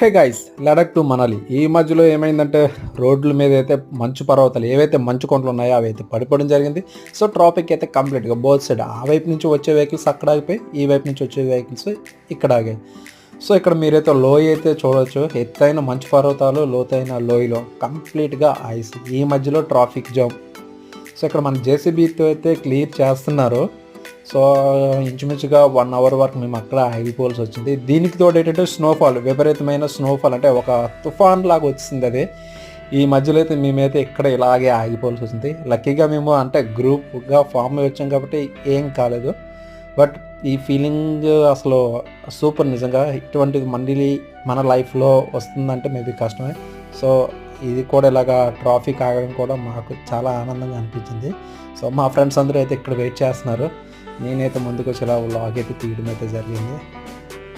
Hey guys, Ladakh to Manali ఈ మధ్యలో ఏమైందంటే రోడ్ల మీద అయితే మంచు పర్వతాలు ఏవైతే మంచు కొండలు ఉన్నాయో అవి అయితే పడిపోవడం జరిగింది. సో ట్రాఫిక్ అయితే కంప్లీట్గా బోత్ సైడ్ ఆ వైపు నుంచి వచ్చే వెహికల్స్ అక్కడ ఆగిపోయి, ఈ వైపు నుంచి వచ్చే వెహికల్స్ ఇక్కడ ఆగాయి. సో ఇక్కడ మీరైతే లోయ అయితే చూడవచ్చు. ఎత్తైన మంచు పర్వతాలు, లోతైన లోయలో కంప్లీట్గా ఐస్, ఈ మధ్యలో ట్రాఫిక్ జామ్. సో ఇక్కడ మన జేసీబీతో అయితే క్లియర్ చేస్తున్నారు. సో ఇంచుమించుగా 1 అవర్ వరకు మేము అక్కడ ఆగిపోవాల్సి వచ్చింది. దీనికి తోడు ఏంటంటే స్నోఫాల్, విపరీతమైన స్నోఫాల్, అంటే ఒక తుఫాన్ లాగా వచ్చింది అది. ఈ మధ్యలో అయితే మేమైతే ఇక్కడ ఇలాగే ఆగిపోవాల్సి వచ్చింది. లక్కీగా మేము అంటే గ్రూప్గా ఫామ్ అయ్యి వచ్చాం కాబట్టి ఏం కాలేదు. బట్ ఈ ఫీలింగ్ అసలు సూపర్ నిజంగా. ఇటువంటిది మళ్ళీ మన లైఫ్లో వస్తుందంటే మేబీ కష్టమే. సో ఇది కూడా ఇలాగా ట్రాఫిక్ ఆగడం కూడా మాకు చాలా ఆనందంగా అనిపించింది. సో మా ఫ్రెండ్స్ అందరూ అయితే ఇక్కడ వెయిట్ చేస్తున్నారు. నేనైతే ముందుకు వచ్చి ఇలా వ్లాగ్ అయితే తీయడం అయితే జరిగింది.